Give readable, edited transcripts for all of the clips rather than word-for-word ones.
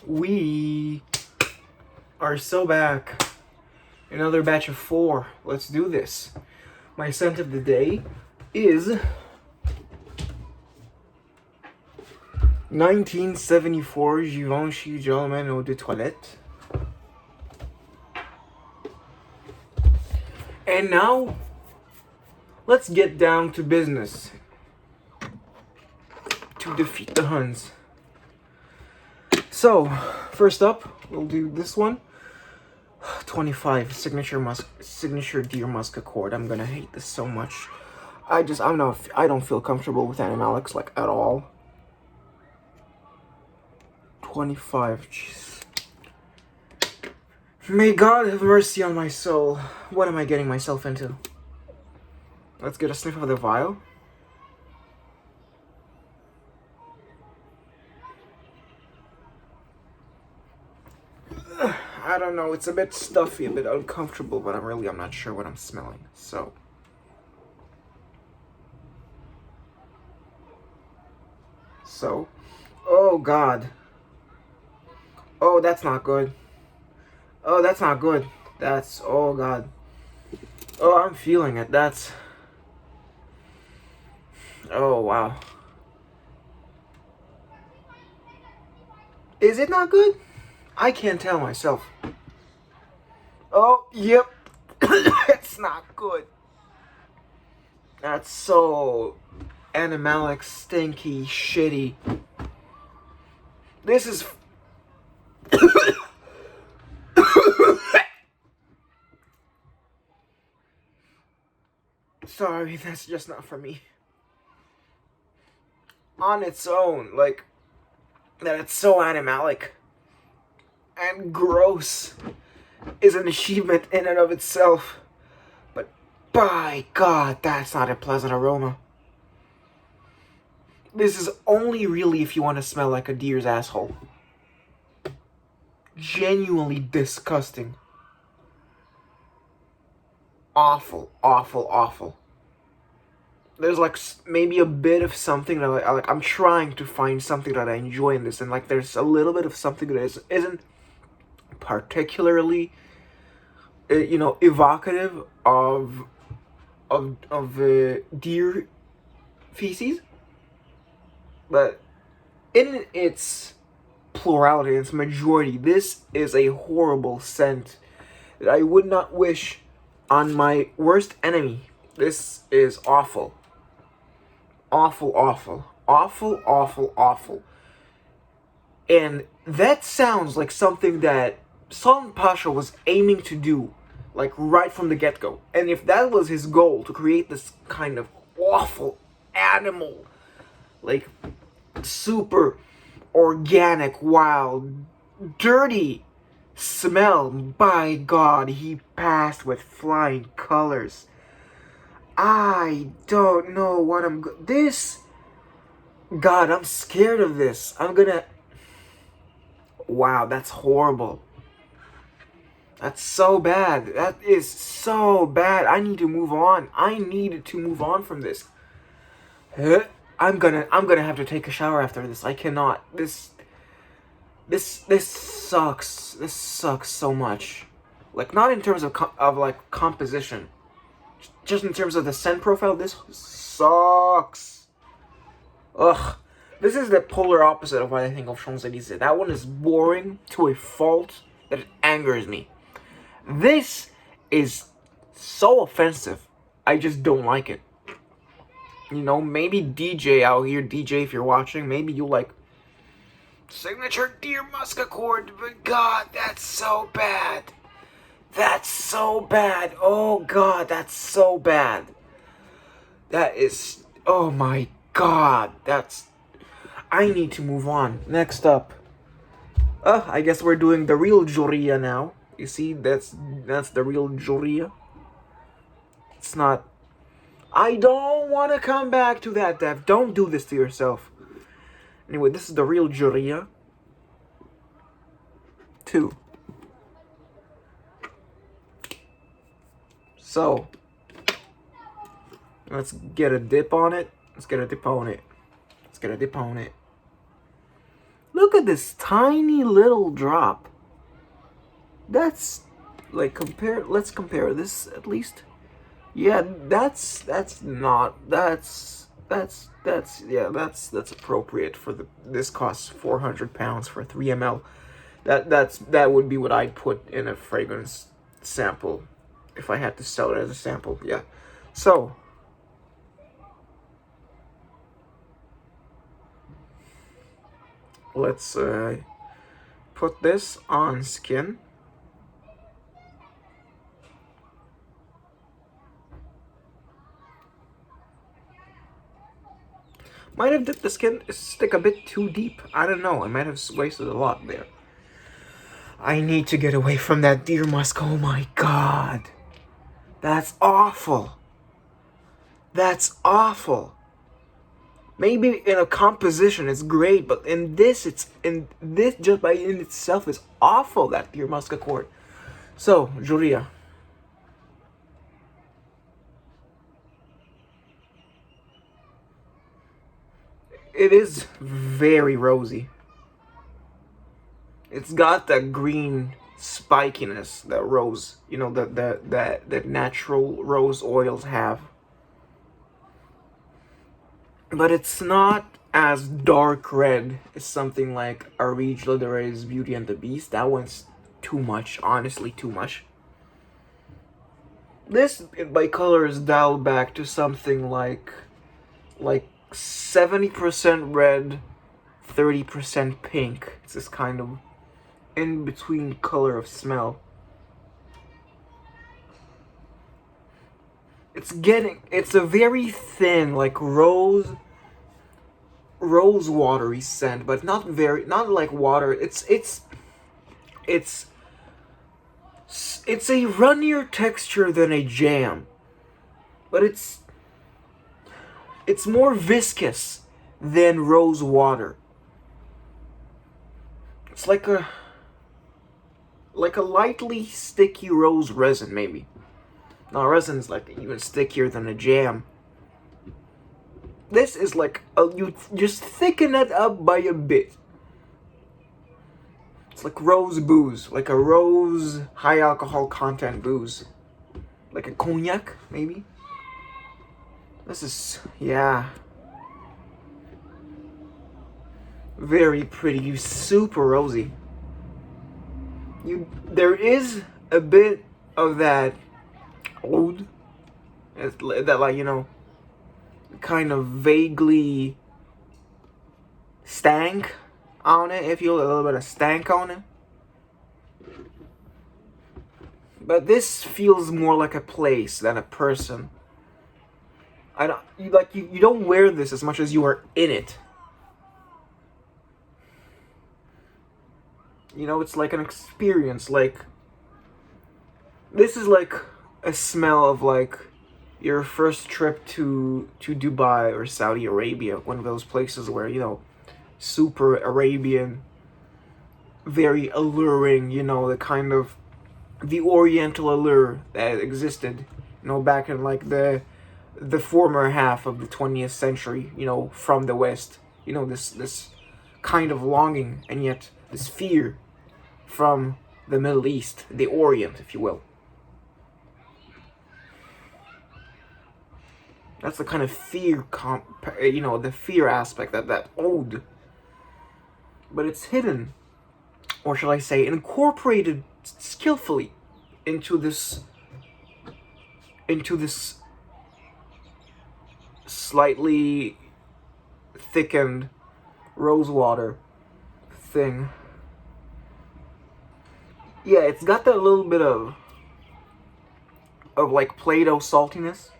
We are so back. Another batch of 4. Let's do this. My scent of the day is 1974 Givenchy Gentleman Eau de Toilette. And now, let's get down to business to defeat the Huns. So, first up, we'll do this one. 25 signature Deer Musk Accord. I'm gonna hate this so much. I don't feel comfortable with animalics like at all. 25. Jeez. May God have mercy on my soul. What am I getting myself into? Let's get a sniff of the vial. I don't know, it's a bit stuffy, a bit uncomfortable, but I'm not sure what I'm smelling, so. Oh God. Oh, that's not good. Oh, that's not good. Oh God. Oh, I'm feeling it, oh wow. Is it not good? I can't tell myself. Oh, yep. It's not good. That's so animalic, stinky, shitty. This is... Sorry, that's just not for me. On its own, like, that it's so animalic and gross is an achievement in and of itself. But by God, that's not a pleasant aroma. This is only really if you want to smell like a deer's asshole. Genuinely disgusting. Awful, awful, awful. There's like maybe a bit of something that I'm trying to find something that I enjoy in this, and like there's a little bit of something that isn't particularly evocative of deer feces, but in its plurality, its majority, this is a horrible scent that I would not wish on my worst enemy. This is awful. Awful, awful. Awful, awful, awful. And that sounds like something that Sultan Pasha was aiming to do, like right from the get-go. And if that was his goal, to create this kind of awful animal, like super organic, wild, dirty smell, by God, he passed with flying colors. I don't know what God, I'm scared of this. Wow, that's horrible. That's so bad. That is so bad. I need to move on. I need to move on from this. I'm gonna have to take a shower after this. I cannot. This sucks. This sucks so much. Like, not in terms of composition. Just in terms of the scent profile, this sucks. Ugh. This is the polar opposite of what I think of Champs-Élysées. That one is boring to a fault that it angers me. This is so offensive. I just don't like it. Maybe DJ out here, DJ, if you're watching, maybe you like signature Deer Musk Accord, but God, that's so bad. That's so bad. Oh God, that's so bad. That is, oh my God, I need to move on. Next up. I guess we're doing the real Juriah now. You see, that's the real Juriah. It's not, I don't want to come back to that, Dev. Don't do this to yourself. Anyway, this is the real Juriah 2. So, let's get a dip on it. Let's get a dip on it. Look at this tiny little drop. That's like let's compare this at least. Yeah, that's appropriate for this costs £400 for 3 ml. That would be what I'd put in a fragrance sample if I had to sell it as a sample. Yeah. So let's put this on skin. Might have dipped the skin stick a bit too deep. I don't know. I might have wasted a lot there. I need to get away from that deer musk. Oh my god. That's awful. That's awful. Maybe in a composition it's great, but in this just by in itself is awful, that deer musk accord. So, Juriah. It is very rosy. It's got that green spikiness that rose, that natural rose oils have. But it's not as dark red as something like Arij Lederer's Beauty and the Beast. That one's too much, honestly too much. This, by color, is dialed back to something like 70% red, 30% pink. It's this kind of in-between color of smell. It's a very thin, like rose watery scent, but not like water. It's a runnier texture than a jam, but it's more viscous than rose water. It's like a lightly sticky rose resin, maybe. Now, resin's like even stickier than a jam. This is like you just thicken it up by a bit. It's like rose booze, like a rose high alcohol content booze, like a cognac, maybe. This is, yeah, very pretty, super rosy. There is a bit of that oud, that, like, kind of vaguely stank on it, if you will, a little bit of stank on it. But this feels more like a place than a person. You don't wear this as much as you are in it. It's like an experience. Like, this is like a smell of like your first trip to Dubai or Saudi Arabia, one of those places where, super Arabian, very alluring, the kind of the oriental allure that existed, back in like the former half of the 20th century, from the West. This kind of longing, and yet this fear from the Middle East, the Orient, if you will. That's the kind of fear, the fear aspect that oud. But it's hidden, or shall I say, incorporated skillfully into this slightly thickened rosewater thing. Yeah, it's got that little bit of like Play-Doh saltiness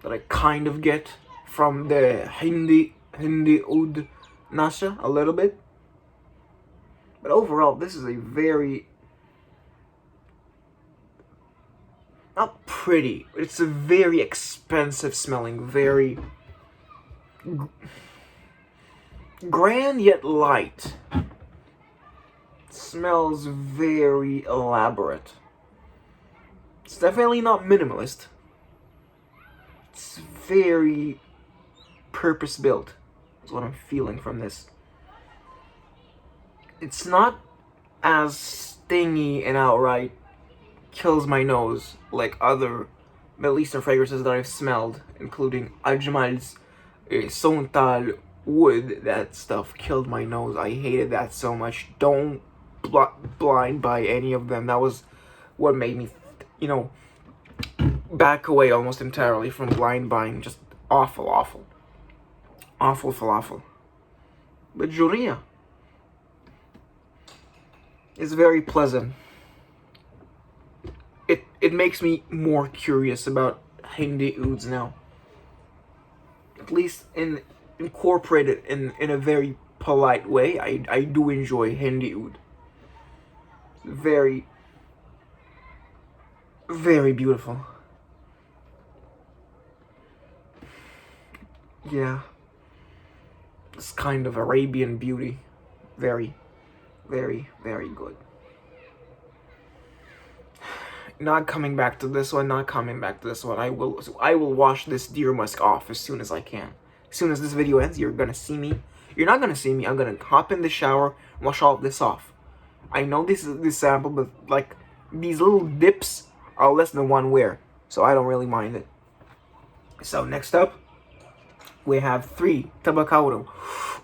that I kind of get from the Hindi oud nasha a little bit. But overall, this is a very, not pretty, it's a very expensive smelling, very grand yet light. It smells very elaborate. It's definitely not minimalist. It's very purpose-built, is what I'm feeling from this. It's not as stingy and outright kills my nose like other Middle Eastern fragrances that I've smelled, including Ajmal's Sontal wood. That stuff killed my nose. I hated that so much. Don't blind buy any of them. That was what made me, back away almost entirely from blind buying. Just awful, awful. Awful falafel. But Juriah is very pleasant. It makes me more curious about Hindi ouds now. At least incorporated in a very polite way. I do enjoy Hindi oud. Very, very beautiful. Yeah. It's kind of Arabian beauty. Very, very, very good. Not coming back to this one, not coming back to this one. I will wash this deer musk off as soon as I can. As soon as this video ends, you're gonna see me. You're not gonna see me. I'm gonna hop in the shower, wash all of this off. I know this is this sample, but like these little dips are less than one wear, so I don't really mind it. So next up, we have 3 Tabacaurum.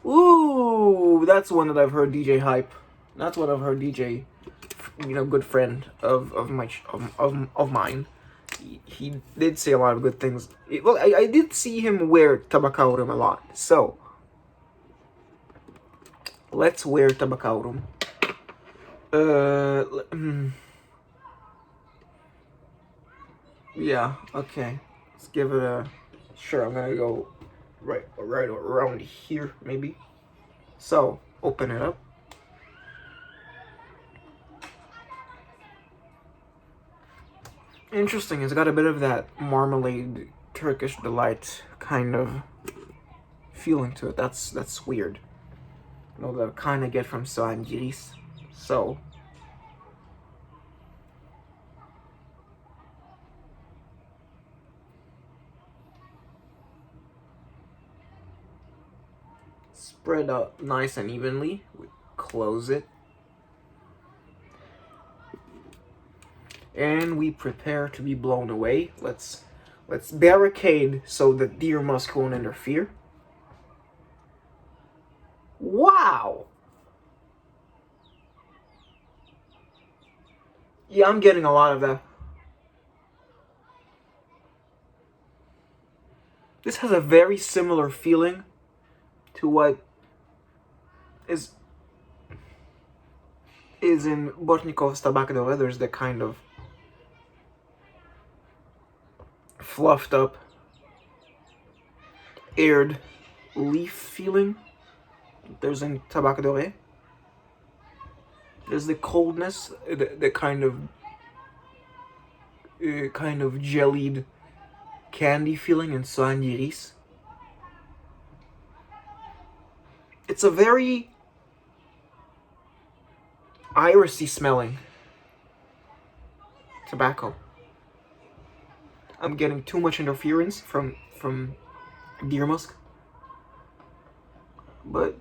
Ooh, that's one that I've heard DJ hype. That's what I've heard DJ, good friend of mine. He did say a lot of good things. Well, I did see him wear Tabacaurum a lot. So let's wear Tabacaurum. Yeah, okay. Let's give it a... Sure, I'm gonna go right around here, maybe. So, open it up. Interesting, it's got a bit of that marmalade Turkish delight kind of feeling to it. That's weird. The kind I get from Soğancıs. So, spread out nice and evenly. We close it. And we prepare to be blown away. Let's barricade so the deer musk won't interfere. Wow! Yeah, I'm getting a lot of that. This has a very similar feeling to what is in Bortnikov's Tabacaurum. There's the kind of fluffed up, aired leaf feeling. There's in Tabacaurum. There's the coldness, the kind of jellied candy feeling in Soğancıs. It's a very irisy smelling tobacco. I'm getting too much interference from deer musk, but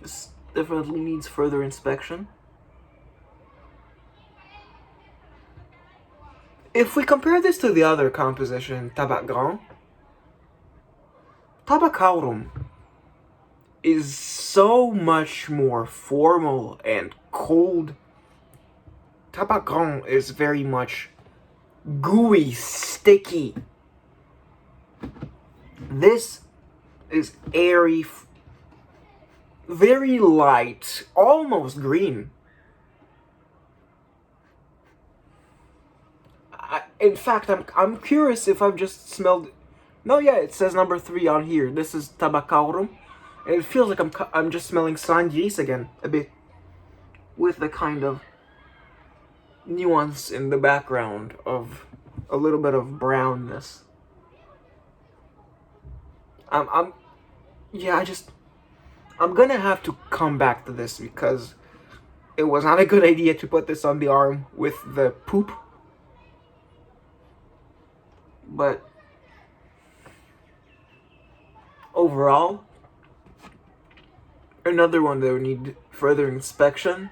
this definitely needs further inspection. If we compare this to the other composition, Tabacaurum is so much more formal and cold. Tabacaurum is very much gooey, sticky. This is airy, very light, almost green. In fact, I'm curious if I've just smelled. No, yeah, it says number 3 on here. This is Tabacaurum, and it feels like I'm just smelling Soğancıs again a bit, with the kind of nuance in the background of a little bit of brownness. I'm gonna have to come back to this because it was not a good idea to put this on the arm with the poop. But overall, another one that would need further inspection.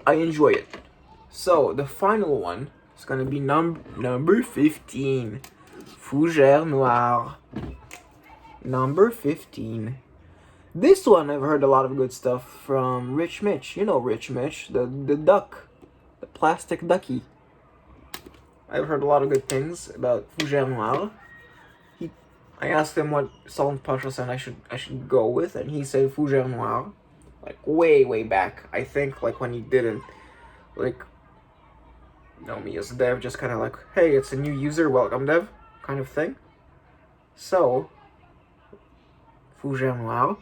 I enjoy it. So the final one is gonna be number 15, Fougere Noire. Number 15. This one I've heard a lot of good stuff from Rich Mitch. You know Rich Mitch, the duck, the plastic ducky. I've heard a lot of good things about Fougere Noire. I asked him what Salt Pasha said I should go with, and he said Fougere Noire, like way back. I think like when he didn't like know me as dev, just kind of like, hey, it's a new user, welcome dev, kind of thing. So Fougere Noire,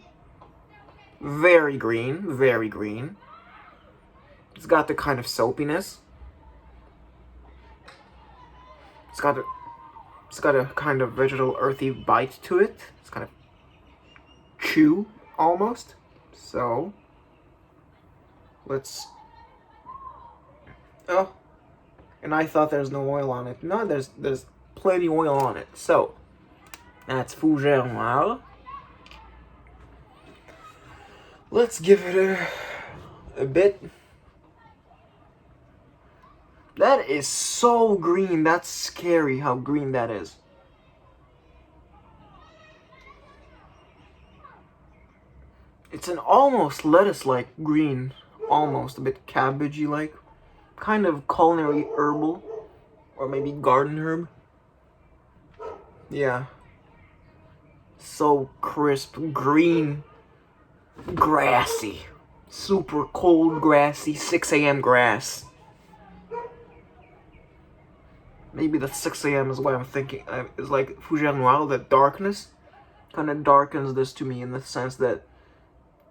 very green. It's got the kind of soapiness. It's got a kind of vegetal earthy bite to it. It's kind of chew almost. So let's. Oh, and I thought there's no oil on it. No, there's plenty oil on it. So that's Fougere Noire. Let's give it a bit. That is so green. That's scary how green that is. It's an almost lettuce-like green. Almost a bit cabbagey-like. Kind of culinary herbal. Or maybe garden herb. Yeah. So crisp, green, grassy. Super cold, grassy, 6 a.m. grass. Maybe the 6 a.m. is what I'm thinking. It's like Fougere Noire, the darkness kind of darkens this to me in the sense that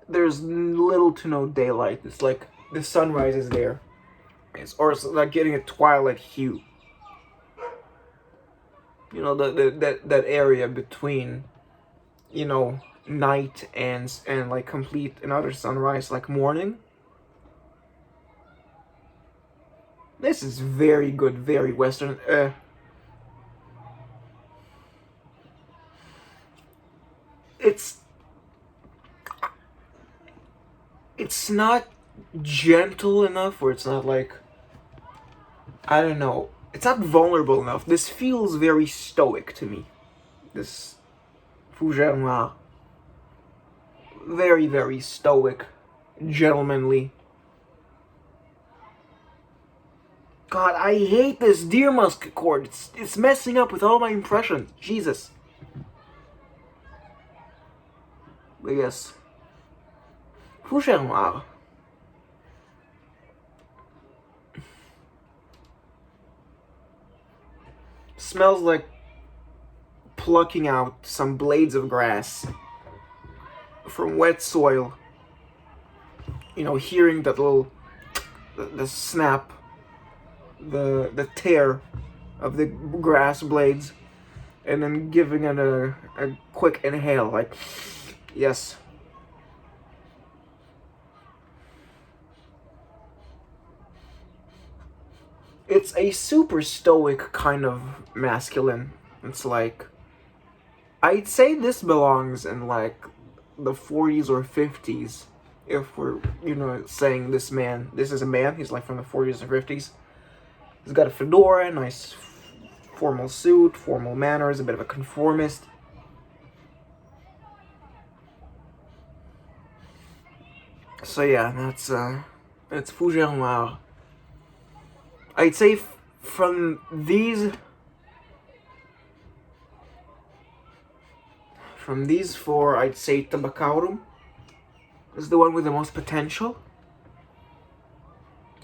there's little to no daylight. It's like the sunrise is there. It's like getting a twilight hue. You know, that area between, you know, night and like complete another sunrise, like morning. This is very good, very Western. It's not gentle enough, or it's not like, I don't know. It's not vulnerable enough. This feels very stoic to me. This Fougere Noire. Very stoic, gentlemanly. God, I hate this deer musk chord. It's messing up with all my impressions. Jesus. But yes. Fougere Noire. Smells like plucking out some blades of grass from wet soil. You know, hearing that little the snap, the tear of the grass blades, and then giving it a quick inhale, like, yes. It's a super stoic kind of masculine. It's like, I'd say this belongs in like the 40s or 50s, if we're, you know, saying this is a man, he's like from the 40s or 50s. He's got a fedora, nice formal suit, formal manners, a bit of a conformist. So yeah, that's Fougere Noire. I'd say from these four, I'd say Tabacaurum is the one with the most potential.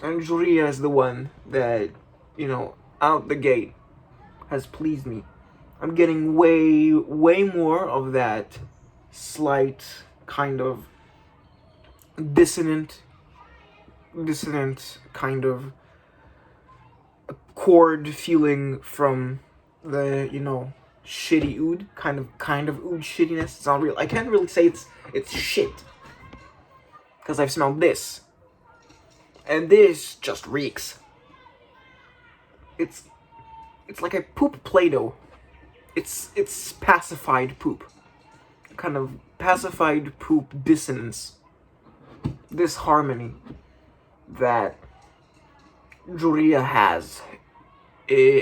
And Juriah is the one that, you know, out the gate has pleased me. I'm getting way more of that slight kind of dissonant kind of chord feeling from the, you know, shitty oud, kind of oud shittiness. It's not real. I can't really say it's shit, because I've smelled this, and this just reeks. It's like a poop Play-Doh. It's pacified poop, kind of pacified poop dissonance, this harmony that Juriah has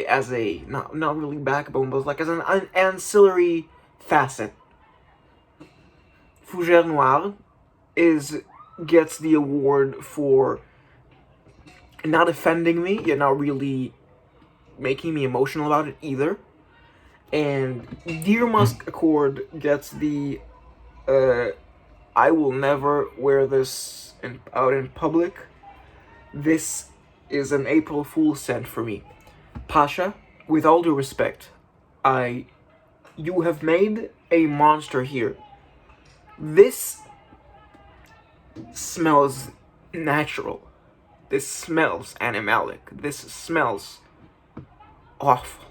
as a, not really backbone, but like as an ancillary facet. Fougere Noire gets the award for not offending me, yet not really making me emotional about it either. And Dear Musk Accord gets the I will never wear this out in public. This is an April Fool's scent for me. Pasha, with all due respect, you have made a monster here. This smells natural. This smells animalic. This smells awful.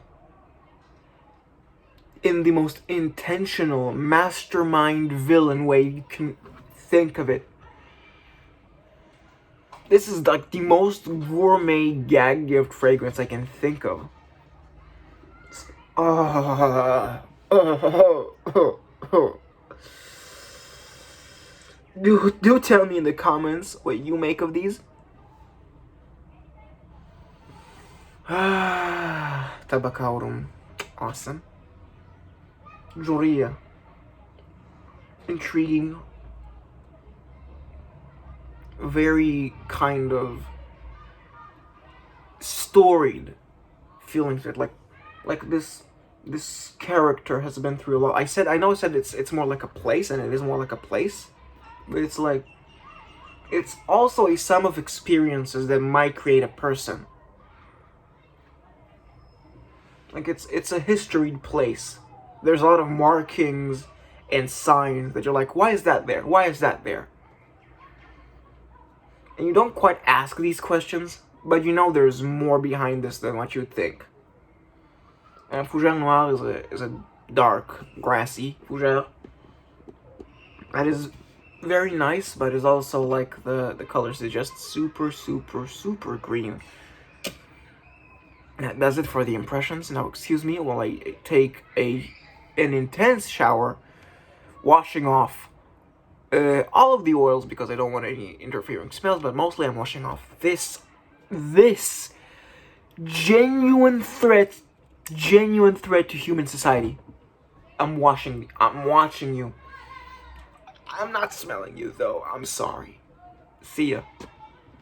In the most intentional, mastermind villain way you can think of it. This is like the most gourmet gag gift fragrance I can think of. Do tell me in the comments what you make of these. Tabacaurum, awesome. Juriah, intriguing. Very kind of storied feeling to it, like this character has been through a lot. I know I said it's more like a place, and it is more like a place, but it's like it's also a sum of experiences that might create a person. Like it's a historied place. There's a lot of markings and signs that you're like, why is that there? Why is that there? And you don't quite ask these questions, but you know there's more behind this than what you'd think. And Fougere Noire is a dark, grassy fougere. That is very nice, but is also like the colors is just super, super, super green. That does it for the impressions. Now, excuse me while I take an intense shower, washing off all of the oils because I don't want any interfering smells, but mostly I'm washing off this genuine threat to human society. I'm watching you. I'm not smelling you though. I'm sorry. See ya.